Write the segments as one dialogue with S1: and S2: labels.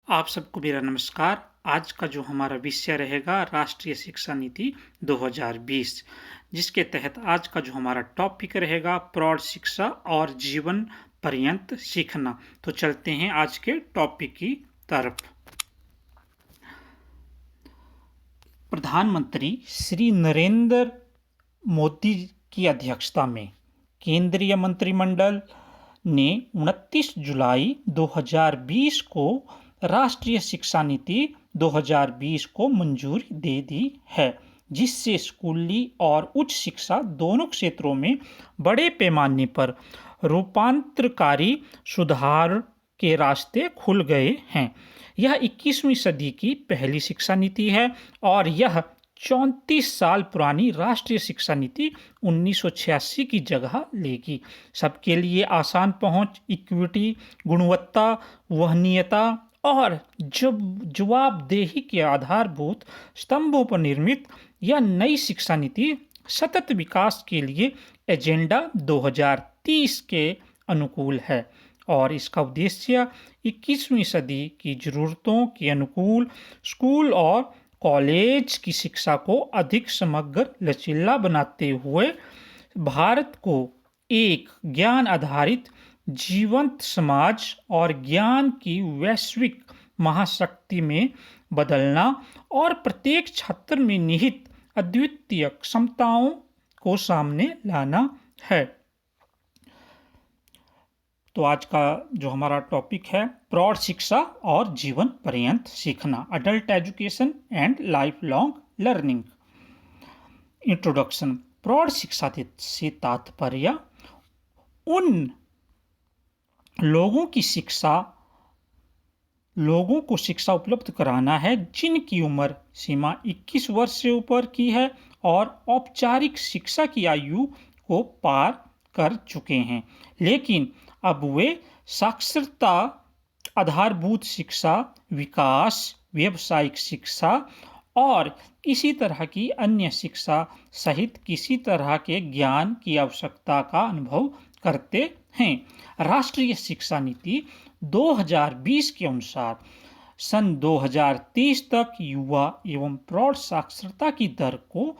S1: आप सबको मेरा नमस्कार। आज का जो हमारा विषय रहेगा राष्ट्रीय शिक्षा नीति 2020, जिसके तहत आज का जो हमारा टॉपिक रहेगा प्रौढ़ शिक्षा और जीवन पर्यंत सीखना। तो चलते हैं आज के टॉपिक की तरफ। प्रधानमंत्री श्री नरेंद्र मोदी की अध्यक्षता में केंद्रीय मंत्रिमंडल ने 29 जुलाई 2020 को राष्ट्रीय शिक्षा नीति 2020 को मंजूरी दे दी है, जिससे स्कूली और उच्च शिक्षा दोनों क्षेत्रों में बड़े पैमाने पर रूपांतरकारी सुधार के रास्ते खुल गए हैं। यह 21वीं सदी की पहली शिक्षा नीति है और यह 34 साल पुरानी राष्ट्रीय शिक्षा नीति 1986 की जगह लेगी। सबके लिए आसान पहुंच, इक्विटी, गुणवत्ता, वहनीयता और जवाबदेही के आधारभूत स्तंभों पर निर्मित यह नई शिक्षा नीति सतत विकास के लिए एजेंडा 2030 के अनुकूल है और इसका उद्देश्य 21वीं सदी की जरूरतों के अनुकूल स्कूल और कॉलेज की शिक्षा को अधिक समग्र, लचीला बनाते हुए भारत को एक ज्ञान आधारित जीवंत समाज और ज्ञान की वैश्विक महाशक्ति में बदलना और प्रत्येक छात्र में निहित अद्वितीय क्षमताओं को सामने लाना है। तो आज का जो हमारा टॉपिक है प्रौढ़ शिक्षा और जीवन पर्यंत सीखना, adult education and life long learning. Introduction. प्रौढ़ शिक्षा से तात्पर्य उन लोगों को शिक्षा उपलब्ध कराना है जिनकी उम्र सीमा 21 वर्ष से ऊपर की है और औपचारिक शिक्षा की आयु को पार कर चुके हैं, लेकिन अब वे साक्षरता, आधारभूत शिक्षा, विकास, व्यावसायिक शिक्षा और इसी तरह की अन्य शिक्षा सहित किसी तरह के ज्ञान की आवश्यकता का अनुभव करते हैं। राष्ट्रीय शिक्षा नीति 2020 के अनुसार सन 2030 तक युवा एवं प्रौढ़ साक्षरता की दर को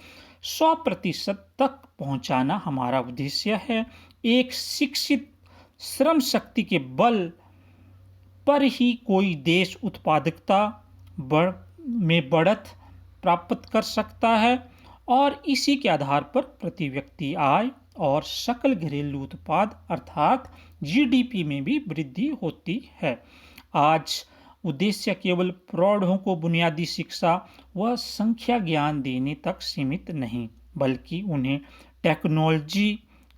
S1: 100% तक पहुंचाना हमारा उद्देश्य है। एक शिक्षित श्रम शक्ति के बल पर ही कोई देश उत्पादकता में बढ़त प्राप्त कर सकता है और इसी के आधार पर प्रति व्यक्ति आय और सकल घरेलू उत्पाद अर्थात जीडीपी में भी वृद्धि होती है। आज उद्देश्य केवल प्रौढ़ों को बुनियादी शिक्षा व संख्या ज्ञान देने तक सीमित नहीं, बल्कि उन्हें टेक्नोलॉजी,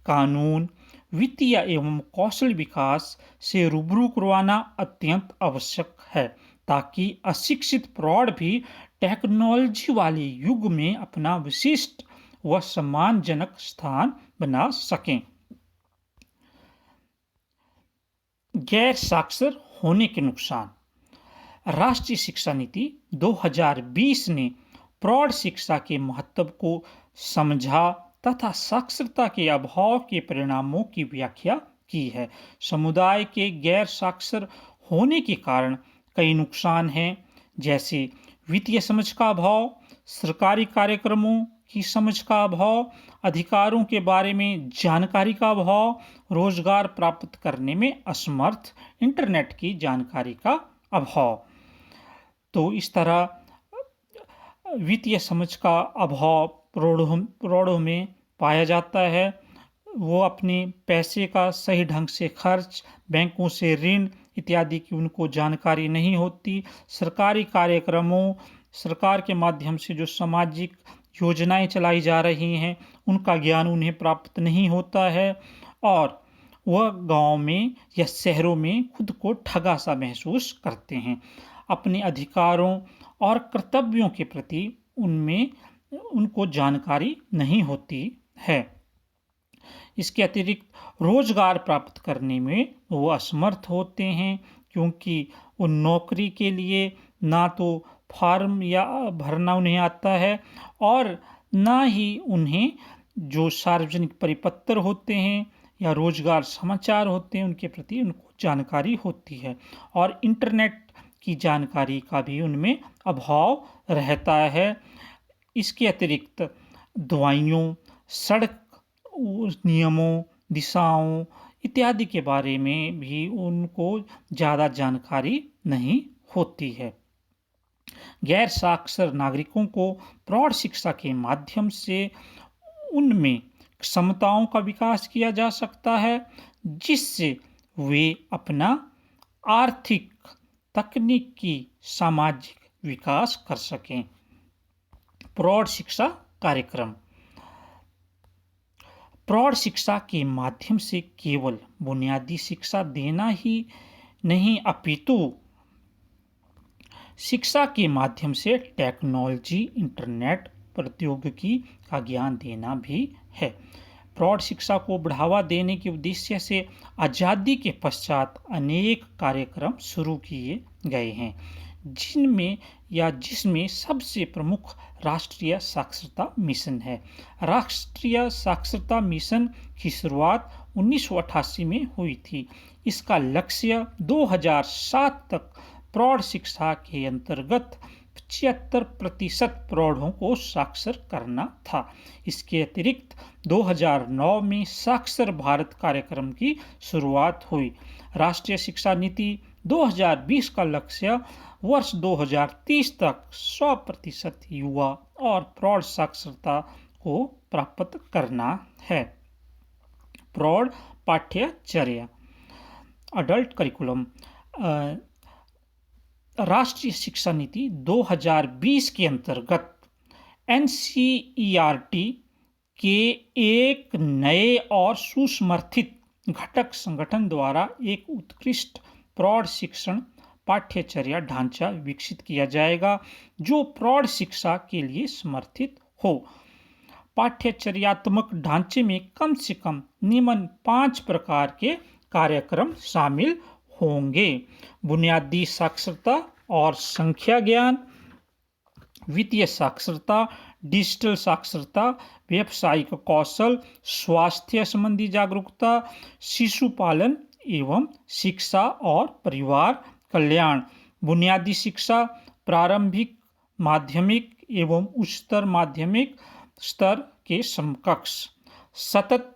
S1: कानून, वित्तीय एवं कौशल विकास से रूबरू करवाना अत्यंत आवश्यक है, ताकि अशिक्षित प्रौढ़ भी टेक्नोलॉजी वाले युग में अपना विशिष्ट व सम्मानजनक स्थान बना सकें। गैर साक्षर होने के नुकसान। राष्ट्रीय शिक्षा नीति 2020 ने प्रौढ़ शिक्षा के महत्व को समझा तथा साक्षरता के अभाव के परिणामों की व्याख्या की है। समुदाय के गैर साक्षर होने के कारण कई नुकसान हैं, जैसे वित्तीय समझ का अभाव, सरकारी कार्यक्रमों की समझ का अभाव, अधिकारों के बारे में जानकारी का अभाव, रोजगार प्राप्त करने में असमर्थ, इंटरनेट की जानकारी का अभाव। तो इस तरह वित्तीय समझ का अभाव प्रौढ़ों में पाया जाता है। वो अपने पैसे का सही ढंग से खर्च, बैंकों से ऋण इत्यादि की उनको जानकारी नहीं होती। सरकारी कार्यक्रमों, सरकार के माध्यम से जो सामाजिक योजनाएं चलाई जा रही हैं उनका ज्ञान उन्हें प्राप्त नहीं होता है और वह गांव में या शहरों में खुद को ठगा सा महसूस करते हैं। अपने अधिकारों और कर्तव्यों के प्रति उनको जानकारी नहीं होती है। इसके अतिरिक्त रोजगार प्राप्त करने में वो असमर्थ होते हैं, क्योंकि उन नौकरी के लिए ना तो फॉर्म या भरना उन्हें आता है और ना ही उन्हें जो सार्वजनिक परिपत्र होते हैं या रोजगार समाचार होते हैं उनके प्रति उनको जानकारी होती है। और इंटरनेट की जानकारी का भी उनमें अभाव रहता है। इसके अतिरिक्त दवाइयों, सड़क नियमों, दिशाओं इत्यादि के बारे में भी उनको ज़्यादा जानकारी नहीं होती है। गैर साक्षर नागरिकों को प्रौढ़ शिक्षा के माध्यम से उनमें क्षमताओं का विकास किया जा सकता है, जिससे वे अपना आर्थिक, तकनीकी, सामाजिक विकास कर सकें। प्रौढ़ शिक्षा कार्यक्रम। प्रौढ़ शिक्षा के माध्यम से केवल बुनियादी शिक्षा देना ही नहीं, अपितु शिक्षा के माध्यम से टेक्नोलॉजी, इंटरनेट, प्रौद्योगिकी का ज्ञान देना भी है। प्रौढ़ शिक्षा को बढ़ावा देने के उद्देश्य से आज़ादी के पश्चात अनेक कार्यक्रम शुरू किए गए हैं, जिसमें सबसे प्रमुख राष्ट्रीय साक्षरता मिशन है। राष्ट्रीय साक्षरता मिशन की शुरुआत 1988 में हुई थी। इसका लक्ष्य 2007 तक प्रौढ़ शिक्षा के अंतर्गत 75% प्रौढ़ों को साक्षर करना था। इसके अतिरिक्त 2009 में साक्षर भारत कार्यक्रम की शुरुआत हुई। राष्ट्रीय शिक्षा नीति 2020 का लक्ष्य वर्ष 2030 तक 100% युवा और प्रौढ़ साक्षरता को प्राप्त करना है। प्रौढ़ पाठ्यचर्या, अडल्ट करिकुलम। राष्ट्रीय शिक्षा नीति 2020 के अंतर्गत NCERT के एक नए और सुसमर्थित घटक संगठन द्वारा एक उत्कृष्ट प्रौढ़ शिक्षण पाठ्यचर्या ढांचा विकसित किया जाएगा, जो प्रौढ़ शिक्षा के लिए समर्थित हो। पाठ्यचर्यात्मक ढांचे में कम से कम निम्न 5 प्रकार के कार्यक्रम शामिल होंगे: बुनियादी साक्षरता और संख्या ज्ञान, वित्तीय साक्षरता, डिजिटल साक्षरता, व्यावसायिक कौशल, स्वास्थ्य संबंधी जागरूकता, शिशु पालन एवं शिक्षा और परिवार कल्याण। बुनियादी शिक्षा प्रारंभिक, माध्यमिक एवं उच्चतर माध्यमिक स्तर के समकक्ष। सतत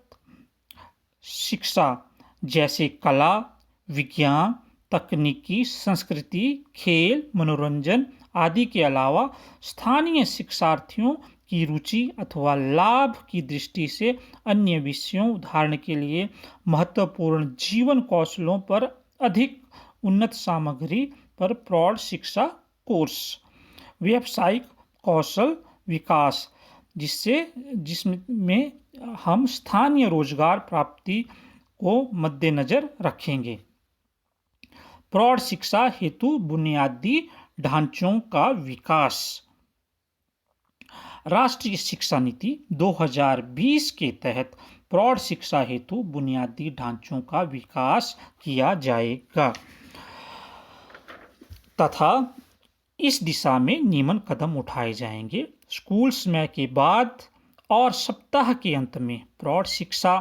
S1: शिक्षा जैसे कला, विज्ञान, तकनीकी, संस्कृति, खेल, मनोरंजन आदि के अलावा स्थानीय शिक्षार्थियों की रुचि अथवा लाभ की दृष्टि से अन्य विषयों, उदाहरण के लिए महत्वपूर्ण जीवन कौशलों पर अधिक उन्नत सामग्री पर प्रौढ़ शिक्षा कोर्स। व्यावसायिक कौशल विकास, जिसमें हम स्थानीय रोजगार प्राप्ति को मद्देनजर रखेंगे। प्रौढ़ शिक्षा हेतु बुनियादी ढांचों का विकास। राष्ट्रीय शिक्षा नीति 2020 के तहत प्रौढ़ शिक्षा हेतु बुनियादी ढांचों का विकास किया जाएगा तथा इस दिशा में निम्न कदम उठाए जाएंगे। स्कूल समय के बाद और सप्ताह के अंत में प्रौढ़ शिक्षा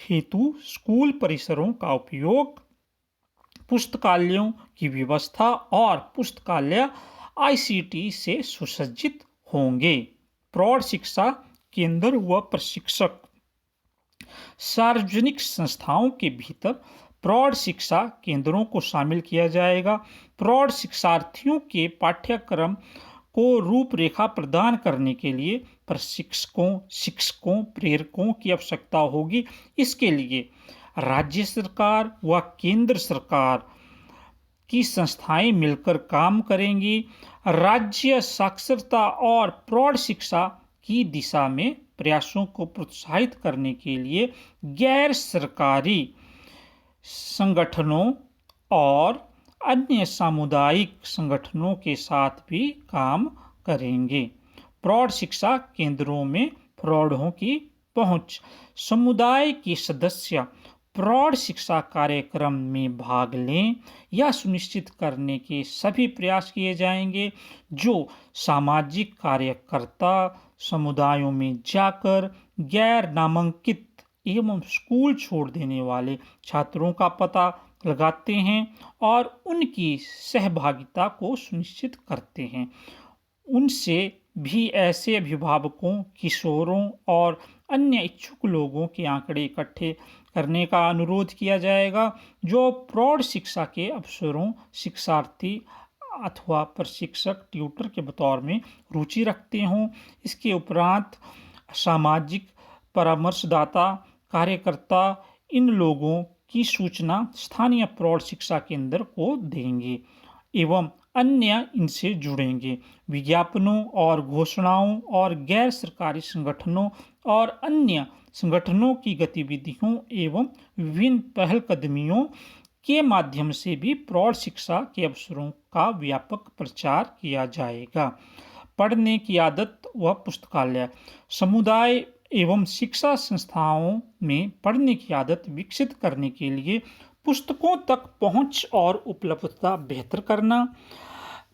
S1: हेतु स्कूल परिसरों का उपयोग, पुस्तकालयों की व्यवस्था और पुस्तकालय ICT से सुसज्जित होंगे। प्रौढ़ शिक्षा केंद्र व प्रशिक्षक। सार्वजनिक संस्थाओं के भीतर प्रौढ़ शिक्षा केंद्रों को शामिल किया जाएगा। प्रौढ़ शिक्षार्थियों के पाठ्यक्रम को रूपरेखा प्रदान करने के लिए प्रशिक्षकों, शिक्षकों, प्रेरकों की आवश्यकता होगी। इसके लिए राज्य सरकार व केंद्र सरकार की संस्थाएं मिलकर काम करेंगी। राज्य साक्षरता और प्रौढ़ शिक्षा की दिशा में प्रयासों को प्रोत्साहित करने के लिए गैर सरकारी संगठनों और अन्य सामुदायिक संगठनों के साथ भी काम करेंगे। प्रौढ़ शिक्षा केंद्रों में प्रौढ़ों की पहुंच। समुदाय के सदस्य प्रौढ़ शिक्षा कार्यक्रम में भाग लें या सुनिश्चित करने के सभी प्रयास किए जाएंगे। जो सामाजिक कार्यकर्ता समुदायों में जाकर गैर नामांकित एवं स्कूल छोड़ देने वाले छात्रों का पता लगाते हैं और उनकी सहभागिता को सुनिश्चित करते हैं। उनसे भी ऐसे अभिभावकों, किशोरों और अन्य इच्छुक लोगों के आंकड़े इकट्ठे करने का अनुरोध किया जाएगा जो प्रौढ़ शिक्षा के अवसरों, शिक्षार्थी अथवा प्रशिक्षक, ट्यूटर के बतौर में रुचि रखते हों। इसके उपरांत सामाजिक परामर्शदाता, कार्यकर्ता इन लोगों की सूचना स्थानीय प्रौढ़ शिक्षा केंद्र को देंगे एवं अन्य इनसे जुड़ेंगे। विज्ञापनों और घोषणाओं और गैर सरकारी संगठनों और अन्य संगठनों की गतिविधियों एवं विभिन्न पहलकदमियों के माध्यम से भी प्रौढ़ शिक्षा के अवसरों का व्यापक प्रचार किया जाएगा। पढ़ने की आदत व पुस्तकालय। समुदाय एवं शिक्षा संस्थाओं में पढ़ने की आदत विकसित करने के लिए पुस्तकों तक पहुंच और उपलब्धता बेहतर करना।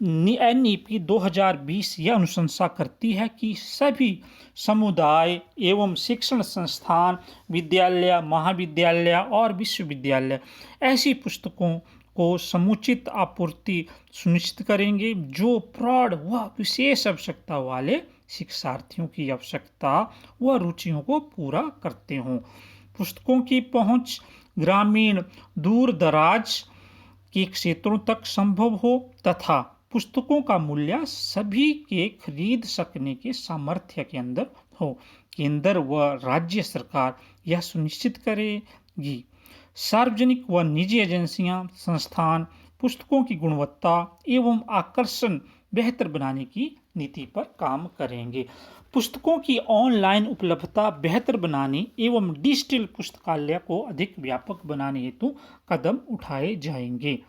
S1: NEP 2020 यह अनुशंसा करती है कि सभी समुदाय एवं शिक्षण संस्थान, विद्यालय, महाविद्यालय और विश्वविद्यालय ऐसी पुस्तकों को समुचित आपूर्ति सुनिश्चित करेंगे जो प्रौढ़ व विशेष आवश्यकता वाले शिक्षार्थियों की आवश्यकता व रुचियों को पूरा करते हों। पुस्तकों की पहुंच ग्रामीण, दूर दराज के क्षेत्रों तक संभव हो तथा पुस्तकों का मूल्य सभी के खरीद सकने के सामर्थ्य के अंदर हो। केंद्र व राज्य सरकार यह सुनिश्चित करेगी सार्वजनिक व निजी एजेंसियां, संस्थान पुस्तकों की गुणवत्ता एवं आकर्षण बेहतर बनाने की नीति पर काम करेंगे। पुस्तकों की ऑनलाइन उपलब्धता बेहतर बनाने एवं डिजिटल पुस्तकालय को अधिक व्यापक बनाने हेतु कदम उठाए जाएंगे।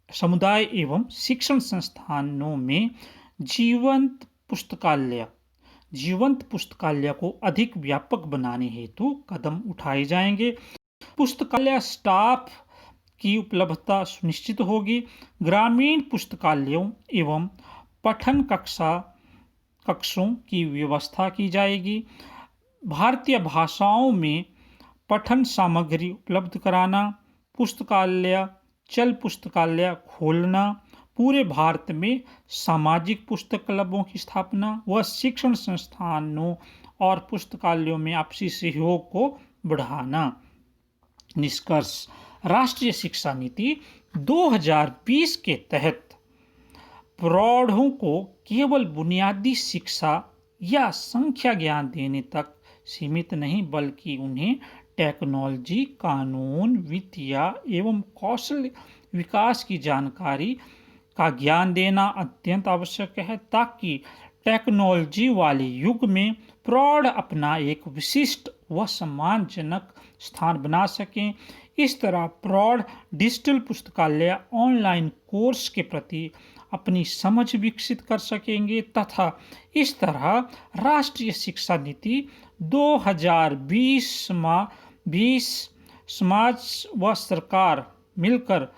S1: समुदाय एवं शिक्षण संस्थानों में जीवंत पुस्तकालय को अधिक व्यापक बनाने हेतु कदम उठाए जाएंगे। पुस्तकालय स्टाफ की उपलब्धता सुनिश्चित होगी। ग्रामीण पुस्तकालयों एवं पठन कक्षों की व्यवस्था की जाएगी। भारतीय भाषाओं में पठन सामग्री उपलब्ध कराना, चल पुस्तकालय खोलना, पूरे भारत में सामाजिक पुस्तक क्लबों की स्थापना व शिक्षण संस्थानों और पुस्तकालयों में आपसी सहयोग को बढ़ाना। निष्कर्ष, राष्ट्रीय शिक्षा नीति 2020 के तहत प्रौढ़ों को केवल बुनियादी शिक्षा या संख्या ज्ञान देने तक सीमित नहीं बल्कि उन्हें टेक्नोलॉजी, कानून, वित्तीय एवं कौशल विकास की जानकारी का ज्ञान देना अत्यंत आवश्यक है ताकि टेक्नोलॉजी वाले युग में प्रौढ़ अपना एक विशिष्ट व सम्मानजनक स्थान बना सकें। इस तरह प्रौढ़ डिजिटल पुस्तकालय, ऑनलाइन कोर्स के प्रति अपनी समझ विकसित कर सकेंगे तथा इस तरह राष्ट्रीय शिक्षा नीति 2020 समाज व सरकार मिलकर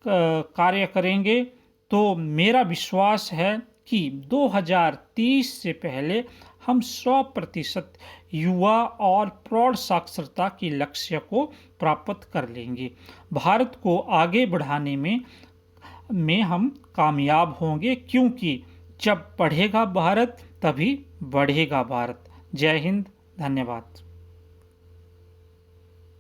S1: कार्य करेंगे तो मेरा विश्वास है कि 2030 से पहले हम 100% युवा और प्रौढ़ साक्षरता के लक्ष्य को प्राप्त कर लेंगे। भारत को आगे बढ़ाने में हम कामयाब होंगे क्योंकि जब पढ़ेगा भारत तभी बढ़ेगा भारत। जय हिंद, धन्यवाद।